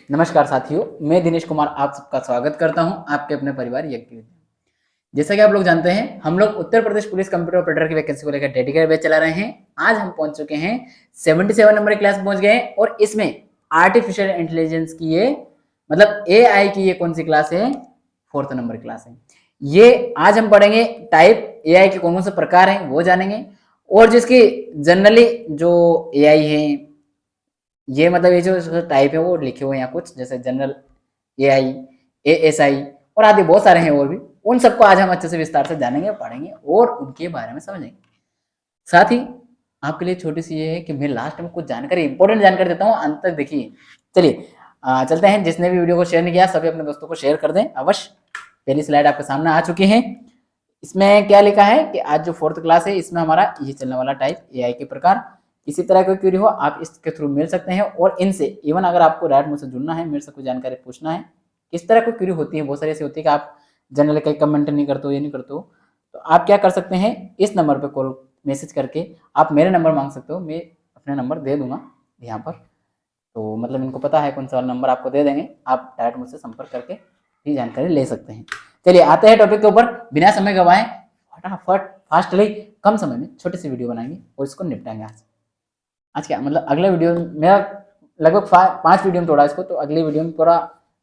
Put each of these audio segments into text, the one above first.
नमस्कार साथियों, मैं दिनेश कुमार आप सबका स्वागत करता हूं आपके अपने परिवार यज्ञ विद्या। जैसा कि आप लोग जानते हैं, हम लोग Uttar Pradesh police computer operator की वैकेंसी को लेकर डेडिकेटेड बैच चला रहे हैं। आज हम पहुंच चुके हैं 77 नंबर की क्लास पहुंच गए हैं और इसमें आर्टिफिशियल इंटेलिजेंस की ये मतलब AI की ये कौन सी क्लास है? 4th नंबर क्लास है। ये आज हम पढ़ेंगे टाइप AI के कौन कौन से प्रकार हैं वो जानेंगे, और जिसकी जनरली जो AI है ये मतलब ये जो टाइप है वो लिखे हुए हैं यहाँ कुछ, जैसे जनरल AI, ASI और आदि बहुत सारे हैं और भी। उन सबको आज हम अच्छे से विस्तार से जानेंगे, पढ़ेंगे और उनके बारे में समझेंगे। साथ ही आपके लिए छोटी सी ये है कि मैं लास्ट में कुछ जानकारी, इंपॉर्टेंट जानकारी देता हूँ, अंत तक देखिए। चलिए चलते हैं। जिसने भी वीडियो को शेयर नहीं किया सभी अपने दोस्तों को शेयर कर दें अवश्य। पहली स्लाइड आपके सामने आ चुकी है। इसमें क्या लिखा है कि आज जो 4th क्लास है इसमें हमारा ये चलने वाला टाइप AI के प्रकार। किसी तरह कोई क्वेरी हो आप इसके थ्रू मिल सकते हैं, और इनसे इवन अगर आपको डायरेक्ट मुझसे जुड़ना है, मेरे से कोई जानकारी पूछना है, किस तरह कोई क्वेरी होती है, बहुत सारी ऐसी होती है कि आप जनरली कहीं कमेंट नहीं करते हो, ये नहीं करते हो, तो आप क्या कर सकते हैं, इस नंबर पर कॉल मैसेज करके आप मेरे नंबर मांग सकते हो। मैं अपने नंबर दे दूंगा यहाँ पर, तो मतलब इनको पता है कौन सा वाला नंबर आपको दे देंगे, आप डायरेक्ट मुझसे संपर्क करके भी जानकारी ले सकते हैं। चलिए आते हैं टॉपिक के ऊपर, बिना समय गवाए फटाफट फास्टली कम समय में छोटी सी वीडियो बनाएंगे और इसको निपटाएंगे। आज क्या मतलब अगले वीडियो मेरा लगभग 5 वीडियो में तोड़ा इसको, तो अगली वीडियो में पूरा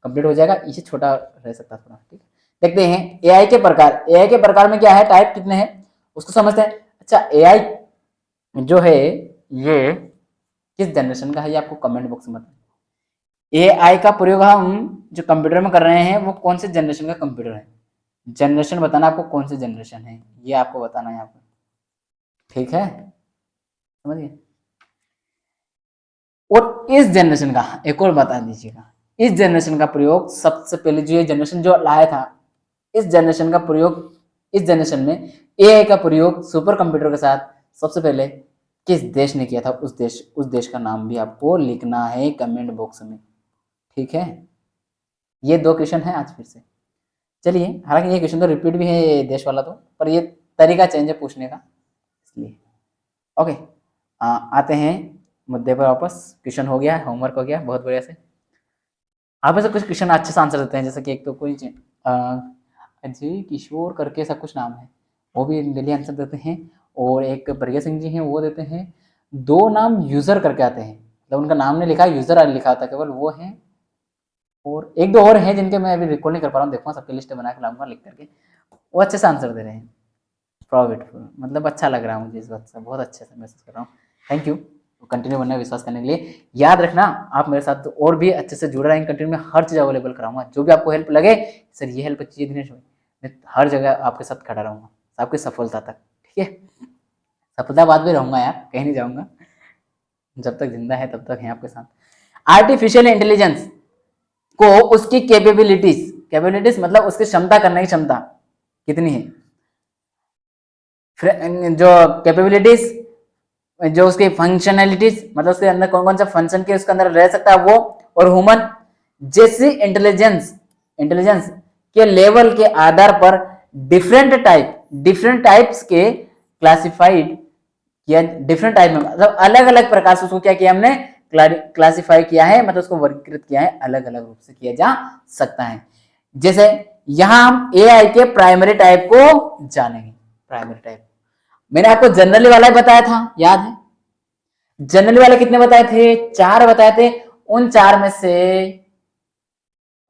कंप्लीट हो जाएगा। इसे छोटा रह सकता थोड़ा, ठीक है। देखते हैं AI के प्रकार। AI के प्रकार में क्या है, टाइप कितने हैं उसको समझते हैं। अच्छा, AI जो है ये किस जनरेशन का है ये आपको कमेंट बॉक्स में बताएं। AI का प्रयोग हम जो कंप्यूटर में कर रहे हैं वो कौन से जनरेशन का कंप्यूटर है, जनरेशन बताना आपको, कौन सी जनरेशन है ये आपको बताना है यहाँ पर, ठीक है, समझिए। और इस जनरेशन का एक और बता दीजिएगा, इस जनरेशन का प्रयोग सबसे पहले जो ये जनरेशन जो लाया था, इस जनरेशन का प्रयोग, इस जनरेशन में AI का प्रयोग सुपर कंप्यूटर के साथ सबसे पहले किस देश ने किया था, उस देश का नाम भी आपको लिखना है कमेंट बॉक्स में, ठीक है। ये 2 क्वेश्चन है आज फिर से। चलिए, हालांकि ये क्वेश्चन तो रिपीट भी है देश वाला तो, पर ये तरीका चेंज है पूछने का, इसलिए ओके। आते हैं मुद्दे पर वापस। क्वेश्चन हो गया, होमवर्क हो गया बहुत बढ़िया से। आप में से कुछ क्वेश्चन अच्छे से आंसर देते हैं, जैसे कि एक तो कोई अजय किशोर करके ऐसा कुछ नाम है, वो भी डेली आंसर देते हैं, और एक प्रिया सिंह जी हैं वो देते हैं। 2 नाम यूजर करके आते हैं, मतलब उनका नाम नहीं लिखा, यूजर लिखा था केवल, वो हैं। और 1-2 और हैं जिनके मैं अभी रिकॉल नहीं कर पा रहा हूँ, देखूंगा सबकी लिस्ट बना के लाऊंगा लिख करके। वो अच्छे से आंसर दे रहे हैं, प्रॉफिटफुल, मतलब अच्छा लग रहा है मुझे इस बात से, बहुत अच्छे से महसूस कर रहा हूँ। थैंक यू कंटिन्यू बनने विश्वास करने के लिए। याद रखना आप मेरे साथ और भी अच्छे से जुड़े रहेंगे, कंटिन्यू में हर चीज़ अवेलेबल कराऊंगा, जो भी आपको हेल्प लगे, सर ये हेल्प चाहिए दिनेश भाई, मैं हर जगह आपके साथ खड़ा रहूंगा आपकी सफलता तक, ठीक है। सफलता बाद भी रहूंगा यार, कहीं नहीं जाऊंगा, जब तक जिंदा है तब तक है आपके साथ। आर्टिफिशियल इंटेलिजेंस को उसकी कैपेबिलिटीज मतलब उसकी क्षमता करने की क्षमता कितनी है, जो कैपेबिलिटीज, जो उसकी फंक्शनैलिटीज मतलब उसके अंदर कौन कौन सा फंक्शन के उसके अंदर रह सकता है वो, और ह्यूमन जैसी इंटेलिजेंस के लेवल के आधार पर डिफरेंट टाइप्स के क्लासिफाइड किया, डिफरेंट टाइप में मतलब अलग अलग प्रकार से उसको क्या किया हमने, क्लासिफाई किया है, मतलब उसको वर्गीकृत किया है, अलग अलग रूप से किया जा सकता है। जैसे यहां हम AI के प्राइमरी टाइप को जानेंगे। प्राइमरी टाइप मैंने आपको जनरली वाला ही बताया था, याद है। जनरली वाले कितने बताए थे, 4 बताए थे। उन 4 में से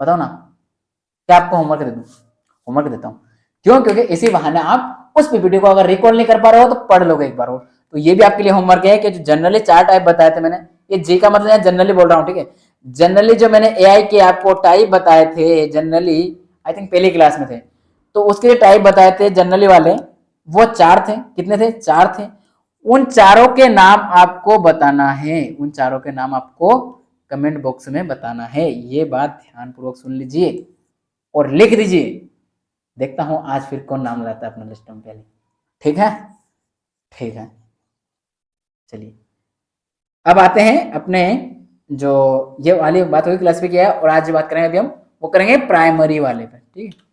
बताओ ना, क्या आपको होमवर्क दे दूं? होमवर्क देता हूं, क्यों? क्योंकि इसी बहाने आप उस पीपीटी को अगर रिकॉल नहीं कर पा रहे हो तो पढ़ लोगे एक बार और। तो ये भी आपके लिए होमवर्क है कि जो जनरली 4 टाइप बताए थे मैंने, ये जी का मतलब जनरली बोल रहा हूँ, ठीक है। जनरली जो मैंने AI के आपको टाइप बताए थे, जनरली आई थिंक पहली क्लास में थे, तो उसके टाइप बताए थे जनरली वाले, वो 4 थे। कितने थे? 4 थे। उन चारों के नाम आपको बताना है, उन चारों के नाम आपको कमेंट बॉक्स में बताना है। ये बात ध्यानपूर्वक सुन लीजिए और लिख दीजिए। देखता हूं आज फिर कौन नाम लाता है अपना लिस्ट में पहले, ठीक है। ठीक है, चलिए अब आते हैं अपने, जो ये वाली बात हुई क्लास पे किया है, और आज जो बात करेंगे अभी हम वो करेंगे प्राइमरी वाले पे, ठीक है।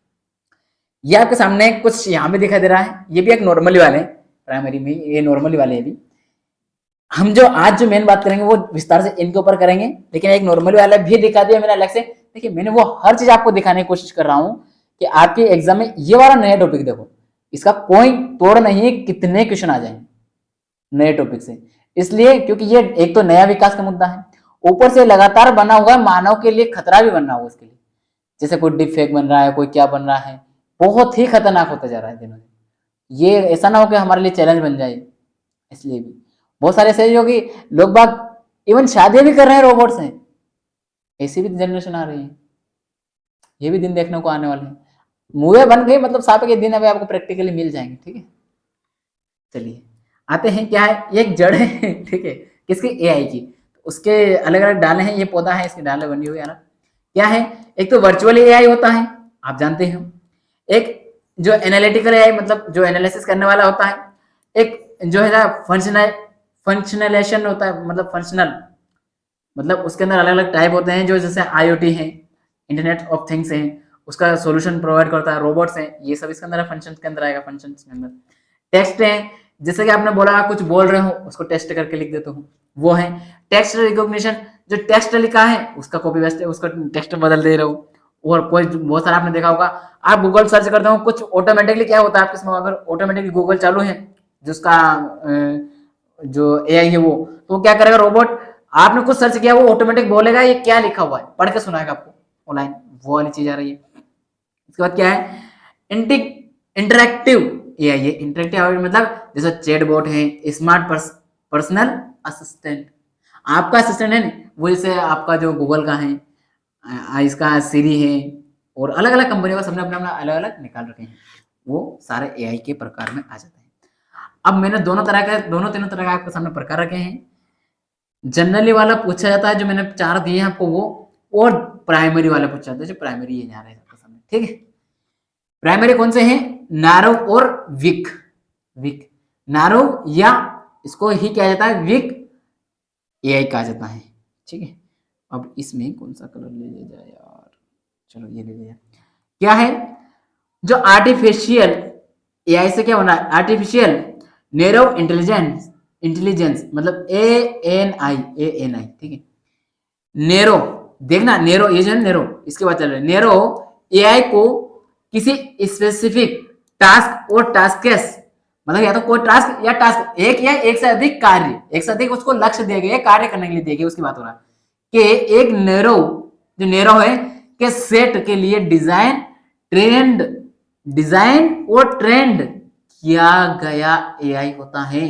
ये आपके सामने कुछ यहाँ में दिखाई दे रहा है, ये भी एक नॉर्मली वाले प्राइमरी में, ये नॉर्मली वाले भी। हम जो आज जो मेन बात करेंगे वो विस्तार से इनके ऊपर करेंगे, लेकिन एक नॉर्मल वाला भी दिखा दिया मैंने अलग से। देखिए मैंने वो हर चीज आपको दिखाने की कोशिश कर रहा हूँ कि आपके एग्जाम में ये वाला नया टॉपिक देखो, इसका कोई तोड़ नहीं है, कितने क्वेश्चन आ जाएंगे नए टॉपिक से। इसलिए क्योंकि ये एक तो नया विकास का मुद्दा है, ऊपर से लगातार बना हुआ मानव के लिए खतरा भी बन रहा होगा उसके लिए। जैसे कोई डिप फेक बन रहा है, कोई क्या बन रहा है, बहुत ही खतरनाक होता जा रहा है दिनों दिन। ये ऐसा ना हो कि हमारे लिए चैलेंज बन जाए। इसलिए भी बहुत सारे ऐसे जो कि लोग बाग इवन शादियां भी कर रहे हैं रोबोट से, ऐसी भी जनरेशन आ रही है। ये भी दिन देखने को आने वाले हैं। मूवी बन गई मतलब साथ के दिन अभी आपको प्रैक्टिकली मिल जाएंगे। ठीक है, चलिए आते हैं। क्या है, ये एक जड़ है ठीक है, किसकी, एआई की। उसके अलग अलग डाले हैं, ये पौधा है, इसकी डाले बनी हुई है ना। क्या है, एक तो वर्चुअल एआई होता है, आप जानते हो। एक जो एनालिटिकल एआई मतलब जो एनालिसिस करने वाला होता है। एक जो है ना फंक्शनलेशन होता है, मतलब फंक्शनल, मतलब उसके अंदर अलग अलग टाइप होते हैं। जो जैसे आईओटी है, इंटरनेट ऑफ थिंग्स है, उसका सॉल्यूशन प्रोवाइड करता है, रोबोट्स हैं, ये सब इसके अंदर फंक्शन के अंदर आएगा। फंक्शन के अंदर टेक्स्ट है, जैसे कि आपने बोला कुछ बोल रहे हो उसको टेस्ट करके लिख देता हूँ, वो है टेक्स्ट रिकॉग्निशन। जो टेक्स्ट लिखा है उसका कॉपी पेस्ट है, उसका टेक्स्ट बदल दे रहे हो। और कोई बहुत सारा आपने देखा होगा, आप गूगल सर्च करते हो, कुछ ऑटोमेटिकली क्या होता है आपके इसमें, अगर ऑटोमेटिकली गूगल चालू है जिसका जो एआई है वो, तो क्या करेगा रोबोट, आपने कुछ सर्च किया वो ऑटोमेटिक बोलेगा ये क्या लिखा हुआ है, पढ़ के सुनाएगा आपको ऑनलाइन। वो वाली चीज आ रही है। इसके बाद क्या है, इंटरेक्टिव एआई है। इंटरेक्टिव मतलब जैसे चैट बॉट है, स्मार्ट पर्सनल असिस्टेंट, आपका असिस्टेंट है ना, वो जैसे आपका जो गूगल का है, इसका सीरी है, और अलग अलग कंपनियों का सबने अपना अपना अलग अलग निकाल रखे हैं। वो सारे एआई के प्रकार में आ जाते हैं। अब मैंने दोनों तीनों तरह के आपके सामने प्रकार रखे हैं। जनरली वाला पूछा जाता है जो मैंने 4 दिए हैं आपको वो, और प्राइमरी वाला पूछा जाता है जो प्राइमरी ये यहाँ रहे आपके सामने। ठीक है, प्राइमरी कौन से हैं, नारो और वीक। वीक नारो या इसको ही क्या जाता है, वीक एआई कहा जाता है। ठीक है, अब इसमें कौन सा कलर ले लिया जाए यार, चलो ये ले लिया। क्या है, जो आर्टिफिशियल एआई से क्या होना है, आर्टिफिशियल नैरो इंटेलिजेंस मतलब ANI। ठीक है, नेरो, देखना नेरो, ये जो है नेरो, इसके बाद चल रहा है नेरो एआई को किसी स्पेसिफिक टास्क और टास्केस, मतलब या तो कोई टास्क या टास्क एक या एक से अधिक कार्य, एक से अधिक उसको लक्ष्य दिया गया कार्य करने के लिए दिया गया, उसकी बात हो रहा है कि एक नेरो, जो नेरो है के सेट के लिए डिजाइन और ट्रेंड किया गया एआई होता है।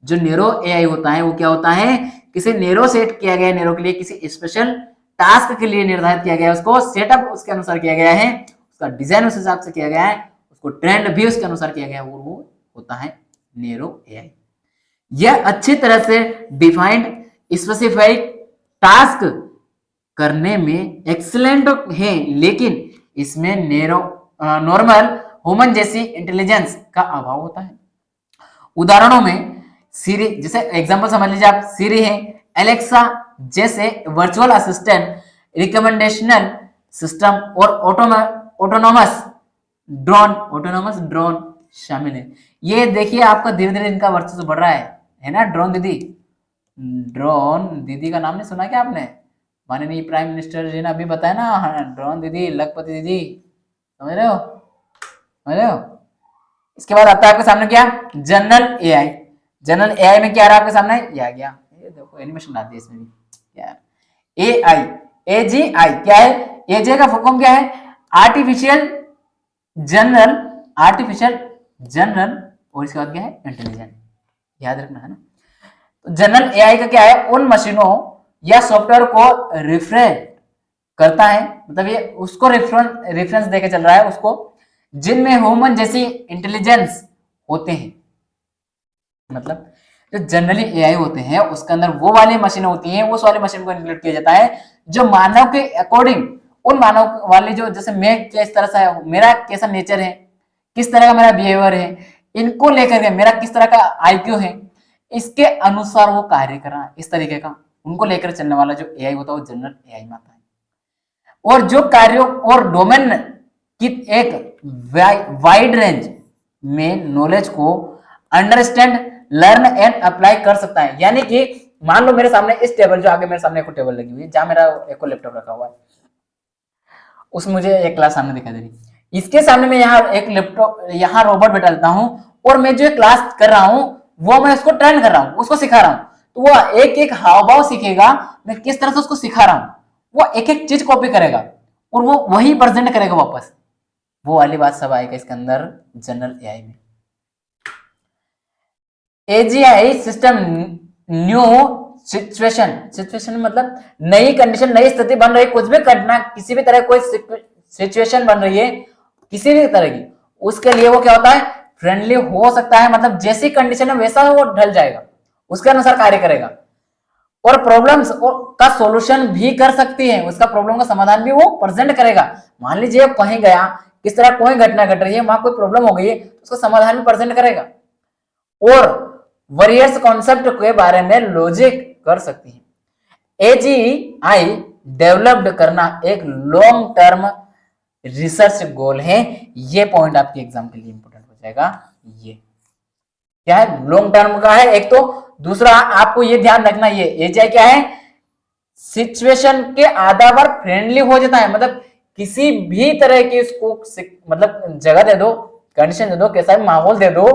जो नेरो एआई होता है वो क्या होता है, किसी नेरो सेट किया गया, नेरो के लिए किसी स्पेशल टास्क के लिए निर्धारित किया गया, उसको सेटअप उसके अनुसार किया गया है, उसका डिजाइन उस हिसाब से किया गया है, उसको ट्रेंड भी उसके अनुसार किया गया है, वो होता है नेरो एआई। यह अच्छी तरह से डिफाइंड स्पेसिफाइड टास्क करने में एक्सीलेंट है, लेकिन इसमें नॉर्मल ह्यूमन जैसी इंटेलिजेंस का अभाव होता है। उदाहरणों में सीरी, जैसे एग्जांपल समझ लीजिए आप, सीरी है, एलेक्सा जैसे वर्चुअल असिस्टेंट, रिकमेंडेशनल सिस्टम और ऑटोनोमस ड्रोन शामिल है। ये देखिए आपका धीरे धीरे इनका वर्चस्व बढ़ रहा है ना। ड्रोन दीदी का नाम नहीं सुना क्या आपने, माननीय प्राइम मिनिस्टर जी ने अभी बताया ना, ड्रोन दीदी, लखपति दीदी, समझ रहे हो। इसके बाद आता है आपके सामने क्या, जनरल एआई। जनरल एआई में क्या आ रहा है आपके सामने, ये आ गया, ये देखो एनिमेशन डाल दिया इसमें भी यार। AGI क्या है, AGI का फुल फॉर्म क्या है, आर्टिफिशियल जनरल और इसके बाद क्या है, इंटेलिजेंट, याद रखना है ना। तो जनरल एआई का क्या है, उन मशीनों या सॉफ्टवेयर को रिफरेंस करता है, मतलब ये उसको रेफरेंस देके चल रहा है उसको, जिनमें ह्यूमन जैसी इंटेलिजेंस होते हैं। मतलब जो जनरली एआई होते हैं उसके अंदर वो वाली मशीनें होती हैं, उस वाली मशीन को इंक्लूड किया जाता है जो मानव के अकॉर्डिंग, उन मानव वाले जो, जैसे मैं किस तरह से, मेरा कैसा नेचर है, किस तरह का मेरा बिहेवियर है, इनको लेकर के मेरा किस तरह का IQ है, इसके अनुसार वो कार्य कर रहा है, इस तरीके का उनको लेकर चलने वाला जो एआई होता है वो जनरल एआई में आता है। और जो कार्यों और डोमेन की एक वाइड रेंज में नॉलेज को अंडरस्टैंड लर्न एंड अप्लाई कर सकता है। यानी कि मान लो मेरे सामने इस टेबल, जो आगे मेरे सामने एक टेबल लगी हुई है जहां मेरा एक लैपटॉप रखा हुआ है, उस मुझे एक क्लास सामने दिखाई दे रही है, इसके सामने मैं यहाँ एक लैपटॉप, यहाँ रोबोट बैठा लेता हूँ और मैं जो क्लास कर रहा हूँ वो मैं उसको ट्रेन कर रहा हूँ, उसको सिखा रहा हूँ, तो वो एक एक हाव भाव सीखेगा, मैं किस तरह से उसको सिखा रहा हूँ, वो एक एक चीज कॉपी करेगा और वो वही प्रेजेंट करेगा वापस। वो वाली बात सब आएगा इसके अंदर जनरल एआई में। एजीआई सिस्टम न्यू सिचुएशन मतलब नई कंडीशन, नई स्थिति बन रही, कुछ भी घटना, किसी भी तरह कोई सिचुएशन बन रही है किसी भी तरह की, उसके लिए वो क्या होता है, फ्रेंडली हो सकता है, मतलब जैसी कंडीशन है वैसा वो ढल जाएगा, उसके अनुसार कार्य करेगा और प्रॉब्लम्स का सॉल्यूशन भी कर सकती है, उसका प्रॉब्लम का समाधान भी वो प्रेजेंट करेगा। मान लीजिए कहीं गया, किस तरह कोई घटना घट रही है, वहां कोई प्रॉब्लम हो गई है, तो उसका समाधान भी प्रेजेंट करेगा और वेरियस कॉन्सेप्ट के बारे में लॉजिक कर सकती है। एजीआई डेवलप्ड करना एक लॉन्ग टर्म रिसर्च गोल है। ये पॉइंट आपके एग्जाम के लिए इंपोर्टेंट हो जाएगा। ये क्या है, लॉन्ग टर्म का है एक, तो दूसरा आपको ये ध्यान रखना, ये एजीआई क्या है, सिचुएशन के आधार पर फ्रेंडली हो जाता है, मतलब किसी भी तरह की उसको मतलब जगह दे दो, कंडीशन दे दो, कैसा भी माहौल दे दो,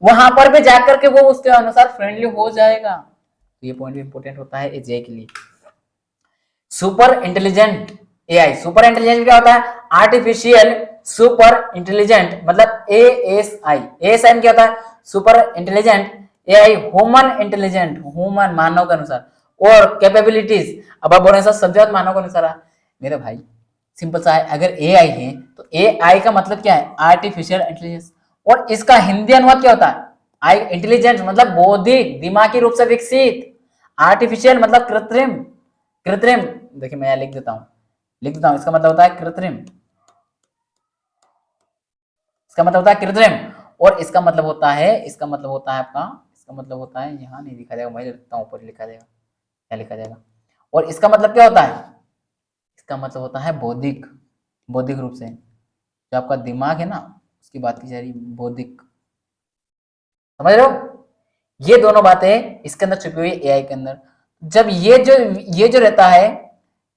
वहां पर भी जाकर के वो उसके अनुसार फ्रेंडली हो जाएगा। तो ये पॉइंट भी इंपॉर्टेंट होता है एजीआई के लिए। Super intelligent AI, super intelligent क्या होता है, आर्टिफिशियल सुपर इंटेलिजेंट, मतलब एएसआई। एएसआई क्या होता है, super intelligent AI human intelligent, human मानव के अनुसार, और कैपेबिलिटीज, अब आप बोले सर सब्जेक्ट मानव के अनुसार, मेरे भाई सिंपल सा है, अगर एआई है तो एआई का मतलब क्या है, आर्टिफिशियल इंटेलिजेंस, और इसका हिंदी अनुवाद क्या होता है, आई इंटेलिजेंट मतलब बौद्धिक दिमागी रूप से विकसित, आर्टिफिशियल मतलब कृत्रिम, कृत्रिम, देखिए मैं लिख देता हूं, इसका मतलब होता है कृत्रिम, इसका मतलब होता है कृत्रिम, और इसका मतलब होता है, इसका मतलब होता है आपका, इसका मतलब होता है, यहाँ नहीं लिखा जाएगा, मैं लिखता हूँ ऊपर लिखा जाएगा, क्या लिखा जाएगा, और इसका मतलब क्या होता है, इसका मतलब होता है बौद्धिक, बौद्धिक रूप से, जो आपका दिमाग है ना उसकी बात की जा रही, बौद्धिक, समझ रहे हो। ये दोनों बातें इसके अंदर छुपी हुई एआई के अंदर। जब ये जो रहता है,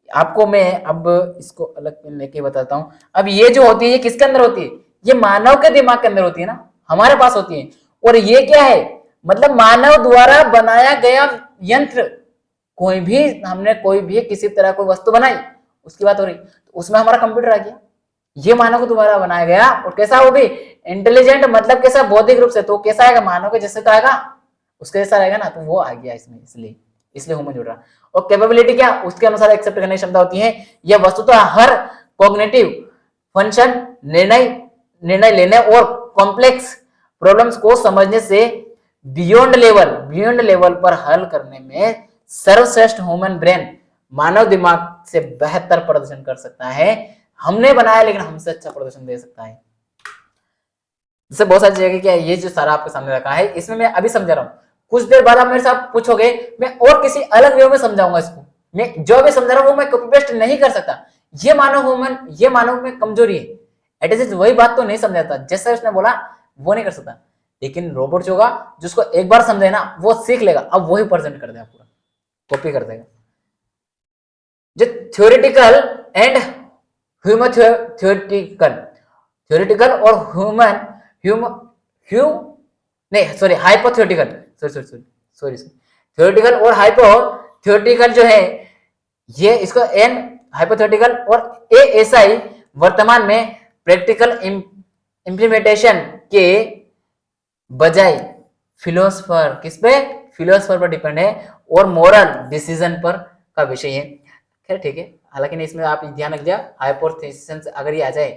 आपको मैं अब इसको अलग लेके बताता हूं। अब ये जो होती है, ये किसके अंदर होती है, ये मानव के दिमाग के अंदर होती है ना, हमारे पास होती है, और ये क्या है, मतलब मानव द्वारा बनाया गया यंत्र, कोई भी हमने कोई भी किसी तरह कोई वस्तु बनाई, उसकी बात हो रही, तो उसमें हमारा कंप्यूटर आ गया, ये मानव को दोबारा बनाया गया, और कैसा वो भी इंटेलिजेंट, मतलब कैसा बौद्धिक रूप से, तो कैसा आएगा, मानव के जैसे तो आएगा, उसके जैसा रहेगा ना, तो वो आ गया इसमें, इसलिए इसलिए ह्यूमन जुड़ रहा। और कैपेबिलिटी क्या, उसके अनुसार एक्सेप्ट करने की क्षमता होती है, यह वस्तुतः हर कॉग्निटिव फंक्शन, निर्णय निर्णय लेने और कॉम्प्लेक्स प्रॉब्लम्स को समझने से बियॉन्ड लेवल पर हल करने में सर्वश्रेष्ठ ह्यूमन ब्रेन, मानव दिमाग से बेहतर प्रदर्शन कर सकता है। हमने बनाया लेकिन हमसे अच्छा प्रदर्शन दे सकता है। जैसे बहुत सारी जगह क्या है, ये जो सारा आपके सामने रखा है, इसमें मैं अभी समझा रहा हूँ, कुछ देर बाद आप मेरे साथ पूछोगे, मैं और किसी अलग वे में समझाऊंगा इसको, मैं जो भी समझा रहा हूँ वो मैं कॉपी पेस्ट नहीं कर सकता, ये मानव में कमजोरी है, एट वही बात तो नहीं समझाता, जैसा उसने बोला वो नहीं कर सकता, लेकिन रोबोट जो होगा, जिसको एक बार समझे ना वो सीख लेगा, अब वही प्रेजेंट कर देगा, पूरा कॉपी कर देगा। जो थ्योरेटिकल एंड ह्यूमन थ्योरेटिकल और हाइपोथेटिकल, थ्योरेटिकल और हाइपोथेटिकल जो है, ये इसको एन हाइपोथेटिकल और एएसआई वर्तमान में प्रैक्टिकल इंप्लीमेंटेशन के बजाय फिलोसफर, किस पे, फिलोसफर पर डिपेंड है, और मोरल डिसीजन पर का विषय है। खैर ठीक है, हालांकि नहीं, इसमें आप ध्यान रख दिया, हाइपोथेसिस अगर ये आ जाए,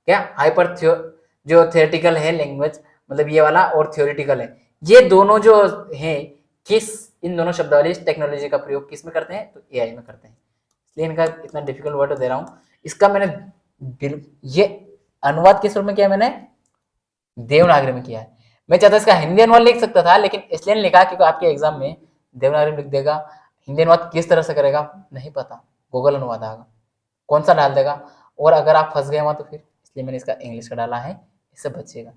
क्या हाइपर जो थियोरेटिकल है लैंग्वेज, मतलब ये वाला, और थियोरेटिकल है, ये दोनों जो है, किस, इन दोनों शब्दावली टेक्नोलॉजी का प्रयोग किस में करते हैं, तो एआई में करते हैं, इसलिए इनका इतना डिफिकल्ट वर्ड दे रहा हूँ। इसका मैंने ये अनुवाद किस रूप में किया, मैंने देवनागरी में किया है। मैं चाहता इसका हिंदी अनुवाद लिख सकता था, लेकिन इसलिए लिखा क्योंकि आपके एग्जाम में देवनागरी में लिख देगा, हिंदी अनुवाद किस तरह से करेगा नहीं पता, गूगल अनुवाद आएगा, कौन सा डाल देगा, और अगर आप फंस गए वहां तो फिर, इसलिए मैंने इसका इंग्लिश का डाला है, इससे बचिएगा।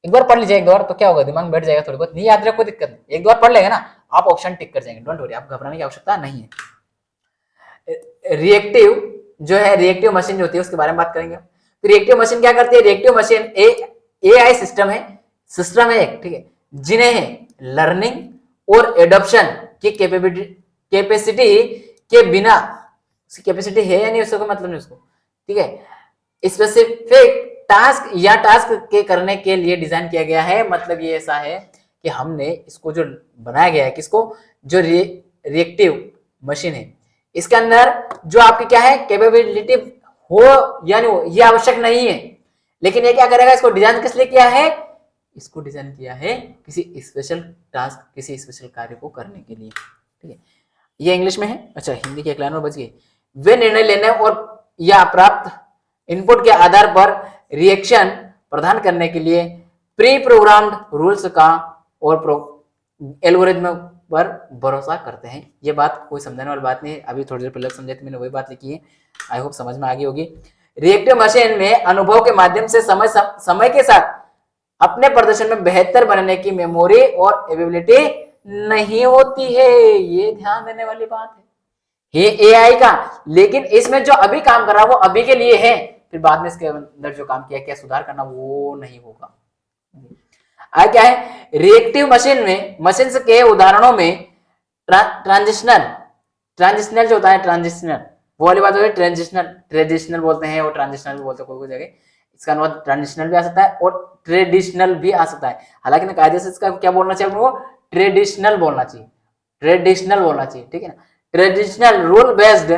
एक बार पढ़ लीजिए, एक दो बार तो क्या होगा, दिमाग में बैठ जाएगा, थोड़ी बहुत नहीं याद रहे कोई दिक्कत नहीं, एक दो बार पढ़ लेगा ना आप ऑप्शन टिक कर जाएंगे, डोंट वरी, आप घबराने की आवश्यकता नहीं है। रिएक्टिव जो है, रिएक्टिव मशीन जो होती है उसके बारे में बात करेंगे। तो रिएक्टिव मशीन क्या करती है? रिएक्टिव मशीन एआई सिस्टम है, एक, ठीक है, जिन्हें लर्निंग और एडॉप्शन की कैपेसिटी के बिना, कैपेसिटी है या नहीं उसका कोई मतलब नहीं उसको, ठीक है, स्पेसिफिक टास्क या टास्क के करने के लिए डिजाइन किया गया है। मतलब ये ऐसा है कि हमने इसको जो बनाया गया है, किसको, जो रिएक्टिव मशीन है, इसके अंदर जो आपकी क्या है कैपेबिलिटी हो या नहीं हो ये आवश्यक नहीं है, लेकिन ये क्या करेगा, इसको डिजाइन किस लिए किया है, इसको डिजाइन किया है किसी स्पेशल टास्क, किसी स्पेशल कार्य को करने के लिए, ठीक है। ये इंग्लिश में है, अच्छा हिंदी की एक लाइन और बच गई। वे निर्णय लेने और या प्राप्त इनपुट के आधार पर रिएक्शन प्रदान करने के लिए प्री प्रोग्राम्ड रूल्स का और एल्गोरिथम पर भरोसा करते हैं। ये बात कोई समझाने वाली बात नहीं है, अभी थोड़ी देर पहले समझाई थी मैंने, वही बात लिखी है, आई होप समझ में आ गई होगी। रिएक्टिव मशीन में अनुभव के माध्यम से समय के साथ अपने प्रदर्शन में बेहतर बनने की मेमोरी और एबिलिटी नहीं होती है, ये ध्यान देने वाली बात है ये एआई का। लेकिन इसमें जो अभी काम कर रहा है वो अभी के लिए है, फिर बाद में इसके अंदर जो काम किया, क्या सुधार करना, वो नहीं होगा। आगे क्या है, रिएक्टिव मशीन में, मशीन के उदाहरणों में ट्रांजिशनल जो होता है, ट्रांजिशनल वो वाली बात होती है, ट्रेडिशनल बोलते हैं और ट्रांजिशनल भी बोलते हैं कोई जगह, इसका अनुवाद ट्रांजिशनल भी आ सकता है और ट्रेडिशनल भी आ सकता है। हालांकि ना कायदे से इसका क्या बोलना चाहिए, वो ट्रेडिशनल बोलना चाहिए, ट्रेडिशनल बोलना चाहिए, ठीक है ना। ट्रेडिशनल रूल बेस्ड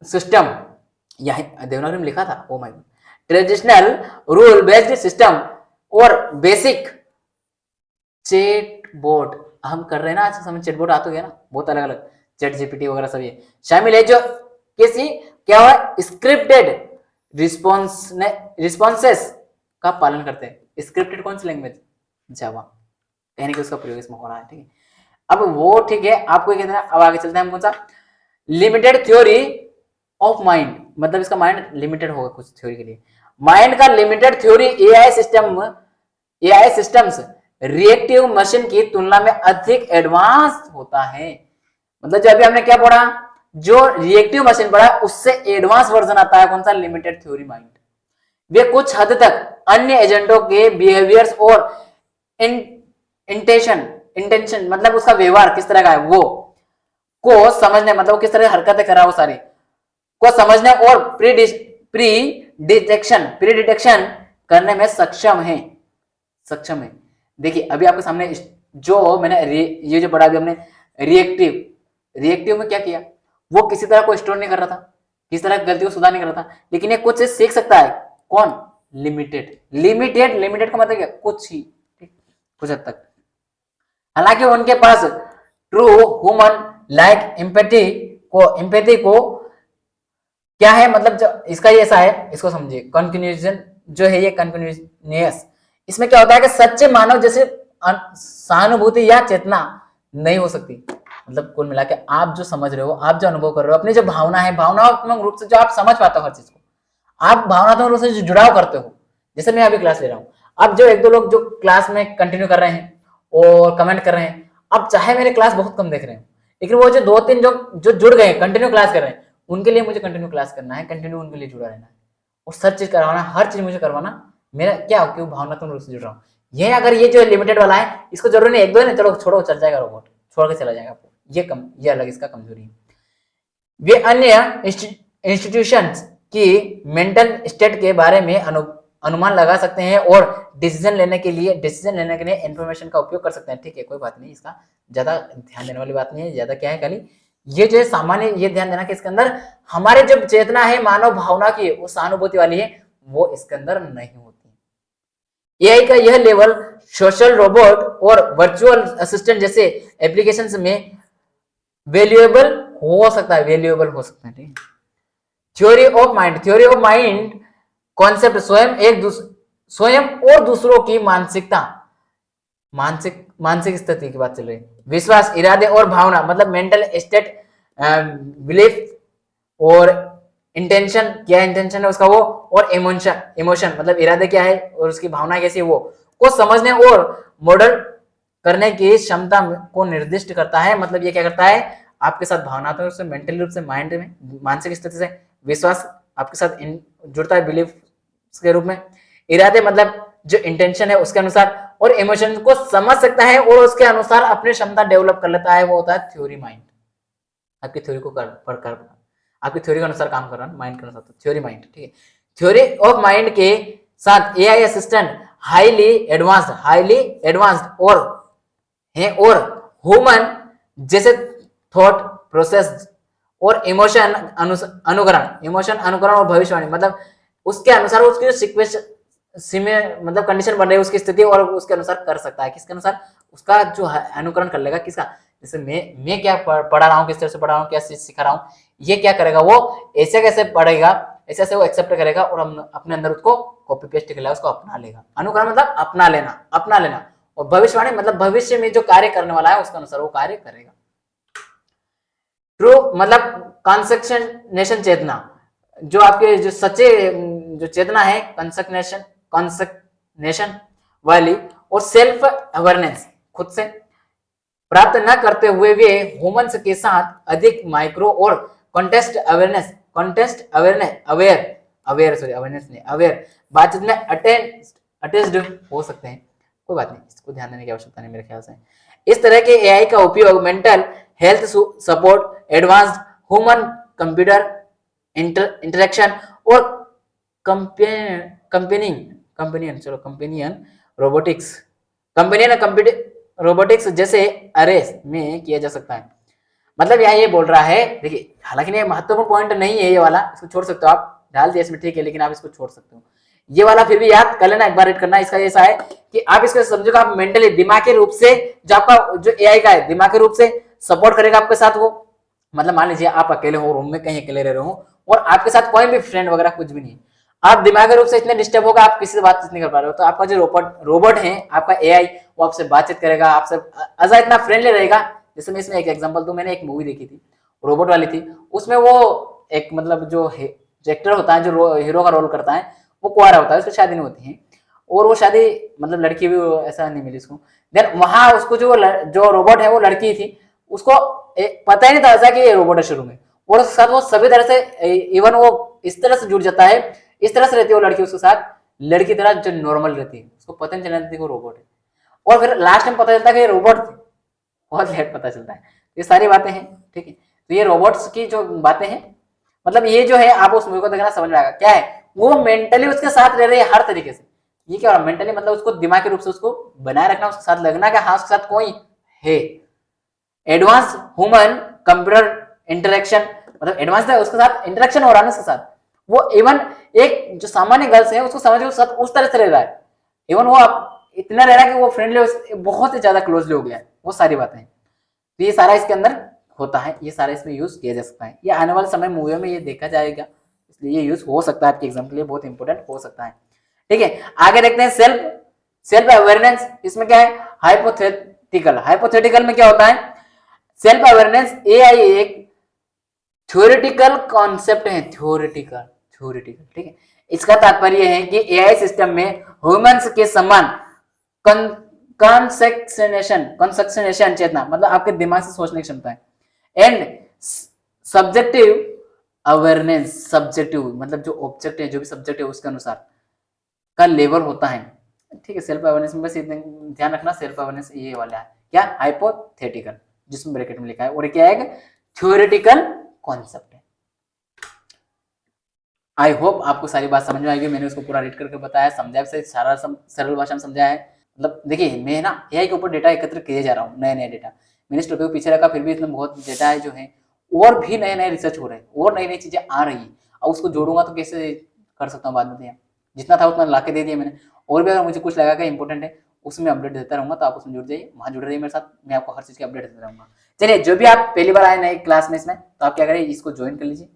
सिस्टम, यही देवनागरी में लिखा था, oh my God, traditional rule based system और बेसिक चैटबॉट हम कर रहे हैं ना आज समय, चैटबॉट आते गया ना, बहुत अलग अलग, चैट जीपीटी वगैरह सब ये शामिल है, जो किसी क्या हुआ स्क्रिप्टेड रिस्पॉन्सेस का पालन करते हैं। स्क्रिप्टेड कौन सी लैंग्वेज, जावा, कहने के उसका प्रयोग इसमें हो रहा है, ठीक है। अब वो ठीक है, आपको कहते हैं, अब आगे चलते हैं हम, कौन सा, लिमिटेड थ्योरी ऑफ माइंड, मतलब इसका माइंड लिमिटेड होगा कुछ थ्योरी के लिए, माइंड का limited theory AI systems reactive machine की तुलना में अधिक एडवांस होता है। मतलब जो अभी हमने क्या पढ़ा, जो रिएक्टिव मशीन पढ़ा उससे एडवांस वर्जन आता है, कौन सा, लिमिटेड थ्योरी माइंड। वे कुछ हद तक अन्य एजेंटों के बिहेवियर्स और इंटेंशन मतलब उसका व्यवहार किस तरह का है वो को समझने, मतलब किस तरह हरकतें करा वो सारी को समझने और प्री डिटेक्शन करने में सक्षम है। देखिए अभी आपके सामने जो मैंने ये जो पढ़ा अभी हमने, रिएक्टिव में क्या किया, वो किसी तरह को स्टोर नहीं कर रहा था, किसी तरह गलती को सुधार नहीं कर रहा था, लेकिन ये कुछ सीख सकता है, कौन, लिमिटेड का मतलब क्या, कुछ ही, कुछ हद तक। हालांकि उनके पास ट्रू ह्यूमन लाइक एम्पैथी को क्या है, मतलब जो इसका ये ऐसा है, इसको समझिए, कंक्लूजन जो है ये कंटिन्यूअस, इसमें क्या होता है कि सच्चे मानव जैसे सहानुभूति या चेतना नहीं हो सकती। मतलब कुल मिला के आप जो समझ रहे हो, आप जो अनुभव कर रहे हो, अपनी जो भावना है, भावनात्मक रूप से जो आप समझ पाते हो हर चीज को, आप भावनात्मक रूप से जो जुड़ाव करते हो, जैसे मैं अभी क्लास ले रहा हूँ, अब जो एक दो लोग जो क्लास में कंटिन्यू कर रहे हैं और कमेंट कर रहे हैं, अब चाहे मेरे क्लास बहुत कम देख रहे हैं, लेकिन वो जो दो तीन जो जुड़ गए कंटिन्यू क्लास कर रहे हैं, उनके लिए मुझे कंटिन्यू क्लास करना है, कंटिन्यू उनके लिए जुड़ा रहना है और सब चीज करवाना, हर चीज मुझे करवाना, मेरा क्या हो कि भावनात्मक रूप से जुड़ रहा हूँ। ये अगर ये जो लिमिटेड वाला है, इसको जरूरी नहीं एक दो है, चलो छोड़ो, चल जाएगा, रोबोट छोड़ के चला जाएगा आपको, ये अलग इसका कमजोरी है। वे अन्य इंस्टीट्यूशंस की मेंटल स्टेट के बारे में अनुमान लगा सकते हैं और डिसीजन लेने के लिए इंफॉर्मेशन का उपयोग कर सकते हैं, ठीक है, कोई बात नहीं, इसका ज्यादा ध्यान देने वाली बात नहीं है, ज्यादा क्या है, खाली ये जो है सामान्य ये ध्यान देना कि इसके अंदर हमारे जो चेतना है मानव भावना की, वो सहानुभूति वाली है, वो इसके अंदर नहीं होती। एआई का यह लेवल सोशल रोबोट और वर्चुअल असिस्टेंट जैसे एप्लीकेशंस में वैल्यूएबल हो सकता है, ठीक है। थ्योरी ऑफ माइंड कॉन्सेप्ट स्वयं और दूसरों की मानसिक स्थिति की बात चल रही है, विश्वास, इरादे और भावना, मतलब मेंटल स्टेट, बिलीफ और इंटेंशन, क्या इंटेंशन है उसका वो, और इमोशन, इमोशन मतलब इरादे क्या है और उसकी भावना कैसी है वो को समझने और मॉडल करने की क्षमता को निर्दिष्ट करता है। मतलब ये क्या करता है, आपके साथ भावनात्मक रूप से, मेंटली रूप से, माइंड में, मानसिक स्थिति से विश्वास आपके साथ जुड़ता है बिलीफ के रूप में। इरादे मतलब जो इंटेंशन है उसके अनुसार, और इमोशन को समझ सकता है और उसके अनुसार अपनी क्षमता डेवलप कर लेता है, वो होता है थ्योरी माइंड। आपकी थ्योरी को पढ़कर आपकी थ्योरी के अनुसार काम कर रहा है, माइंड के अनुसार, तो थ्योरी माइंड, ठीक है। थ्योरी ऑफ माइंड के साथ एआई असिस्टेंट हाईली एडवांस्ड और है, और ह्यूमन जैसे थॉट प्रोसेस और इमोशन अनुकरण और भविष्यवाणी, मतलब उसके अनुसार उसकी सिक्वेंस में मतलब कंडीशन बन रही है उसकी स्थिति, और उसके अनुसार कर सकता है। किसके अनुसार, उसका जो अनुकरण कर लेगा, किसका, जैसे मैं क्या पढ़ा रहा हूँ, किस तरह से पढ़ा रहा हूँ, क्या सिखा रहा हूँ, ये क्या करेगा वो ऐसे कैसे पढ़ेगा, ऐसे ऐसे वो एक्सेप्ट करेगा और हम अपने अंदर उसको कॉपी पेस्ट कर लेगा, उसको अपना लेगा। अनुकरण मतलब अपना लेना, और भविष्यवाणी मतलब भविष्य में जो कार्य करने वाला है उसके अनुसार वो कार्य करेगा। ट्रू मतलब कंसेप्शनेशन चेतना, जो आपके जो सच्चे जो चेतना है कंसेप्शनेशन वाली, और सेल्फ अवेयरनेस खुद से प्राप्त न करते हुए वे ह्यूमंस के साथ अधिक माइक्रो और कॉन्टेक्स्ट अवेयर बातचीत में अटैच्ड हो सकते हैं। कोई बात नहीं, इसको ध्यान देने की आवश्यकता नहीं मेरे ख्याल से। इस तरह के एआई का उपयोग mental health support, advanced human computer interaction और कंपेनियन रोबोटिक्स जैसे अरेस में किया जा सकता है। मतलब यहाँ ये बोल रहा है, देखिए हालांकि ये महत्वपूर्ण पॉइंट नहीं है, ये वाला इसको छोड़ सकते हो आप, डाल दिया इसमें ठीक है, लेकिन आप इसको छोड़ सकते हो। ये वाला फिर भी याद कर लेना, एक बार रीड करना। इसका ऐसा है कि आप इसको समझोगे, आप मेंटली दिमागी रूप से जो आपका जो एआई का है दिमागी रूप से सपोर्ट करेगा आपके साथ वो। मतलब मान लीजिए आप अकेले हो, रूम में कहीं अकेले रह रहे हो और आपके साथ कोई भी फ्रेंड वगैरह कुछ भी नहीं है, आप दिमागी रूप से इतने डिस्टर्ब होगा, आप किसी से बातचीत नहीं कर पा रहे हो, तो आपका जो रोबोट है, आपका एआई, वो आपसे बातचीत करेगा, आपसे अजा इतना फ्रेंडली रहेगा। जैसे मैं इसमें एक एग्जांपल दूं, मैंने एक मूवी देखी थी, रोबोट वाली थी, उसमें वो एक मतलब जो एक्टर होता है, जो हीरो का रोल करता है, वो कुंवारा होता है, उसकी शादी नहीं होती है, और वो शादी मतलब लड़की भी ऐसा नहीं मिली उसको। देन वहां उसको जो रोबोट है वो लड़की थी, उसको पता ही नहीं था ऐसा कि ये रोबोट है शुरू में, और उसके साथ वो सभी तरह से इवन वो इस तरह से जुड़ जाता है, इस तरह से रहती है वो लड़की उसके साथ, लड़की तरह जो नॉर्मल रहती है, उसको पता नहीं चलता कि वो रोबोट है, और फिर लास्ट में पता चलता है कि ये रोबोट थी, बहुत लेट पता चलता है। ये सारी बातें हैं, ठीक है। तो ये रोबोट्स की जो बातें हैं, मतलब ये जो है आप उस मूवी को देखना समझ में आएगा क्या है, वो मेंटली उसके साथ रह रही है हर तरीके से। ये क्या हो रहा है, मेंटली मतलब उसको दिमागी रूप से उसको बनाए रखना, उसके साथ लगना कि हाँ उसके साथ कोई है। एडवांस ह्यूमन कंप्यूटर इंटरेक्शन, मतलब एडवांस है, उसके साथ इंटरेक्शन हो रहा है उसके साथ, वो इवन एक जो सामान्य गर्ल्स है उसको समझ के उस तरह से रह रहा है, इवन वो आप इतना रह रहा है कि वो फ्रेंडली बहुत ही ज्यादा क्लोजली हो गया है, वो सारी बातें। तो ये सारा इसके अंदर होता है, ये सारा इसमें यूज किया जा सकता है, ये आने वाले समय मूवियों में ये देखा जाएगा, इसलिए ये यूज हो सकता है, आपके एग्जाम के लिए बहुत इंपॉर्टेंट हो सकता है, ठीक है। आगे देखते हैं सेल्फ अवेयरनेस। इसमें क्या है, हाइपोथेटिकल में क्या होता है, सेल्फ अवेयरनेस एआई एक थ्योरेटिकल कॉन्सेप्ट है, थ्योरेटिकल, ठीक है। इसका तात्पर्य है कि एआई सिस्टम में ह्यूमंस के समान कंसेप्शनेशन चेतना, मतलब आपके दिमाग से सोचने की क्षमता है, एंड सब्जेक्टिव अवेयरनेस, सब्जेक्टिव मतलब जो ऑब्जेक्ट है, जो भी सब्जेक्ट है उसके अनुसार का लेवल होता है, ठीक है। सेल्फ अवेयरनेस में बस ध्यान रखना, सेल्फ अवेयरनेस ये वाला है क्या, हाइपोथेटिकल, जिसमें ब्रैकेट में लिखा है, और क्या है, थ्योरेटिकल कॉन्सेप्ट है। आई होप आपको सारी बात समझ में आएगी, मैंने उसको पूरा रीड करके बताया, समझाया, सारा सरल भाषा में समझाया है। मतलब देखिए मैं ना एआई के ऊपर डेटा एकत्र किए जा रहा हूँ, नए नए डेटा, मैंने इस टॉपिक को पीछे रखा, फिर भी इसमें बहुत डेटा है जो है, और भी नए नए रिसर्च हो रहे हैं, और नई नई चीजें आ रही है, और उसको जोड़ूंगा तो कैसे कर सकता हूँ बाद में, जितना था उतना ला के दे दिया मैंने, और भी अगर मुझे कुछ लगा कि इंपॉर्टेंट है उसमें अपडेट देता रहूंगा, तो आप उसमें जुड़ जाइए, वहां जुड़ रहिए मेरे साथ, मैं आपको हर चीज की अपडेट देता रहूंगा। चलिए, जो भी आप पहली बार आए नए क्लास में इसमें, तो आप क्या करें, इसको ज्वाइन कर लीजिए,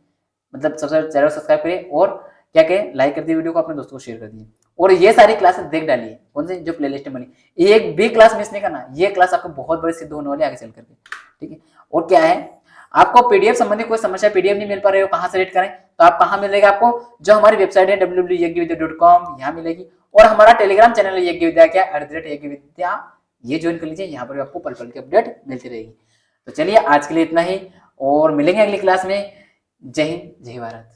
मतलब सबसे चैनल सब्सक्राइब करिए, और क्या करें, लाइक कर दिए वीडियो को, अपने दोस्तों को शेयर कर दिए, और ये सारी क्लासेस देख डालिए, कौन से जो प्लेलिस्ट में बनी, एक भी क्लास मिस नहीं करना, ये क्लास आपको बहुत बड़ी सिद्ध होने वाली आगे चल करके, ठीक है। और क्या है, आपको पीडीएफ संबंधी कोई समस्या, पीडीएफ नहीं मिल पा रही हो, कहाँ से रीड करें, तो आप कहाँ मिलेगा आपको, जो हमारी वेबसाइट है www.yagyavidya.com, यहाँ मिलेगी। और हमारा टेलीग्राम चैनल है यज्ञविद्या क्या @यज्ञविद्या, ये ज्वाइन कर लीजिए, यहाँ पर आपको पल पल की अपडेट मिलती रहेगी। तो चलिए आज के लिए इतना ही, और मिलेंगे अगली क्लास में। जय हिंद, जय भारत।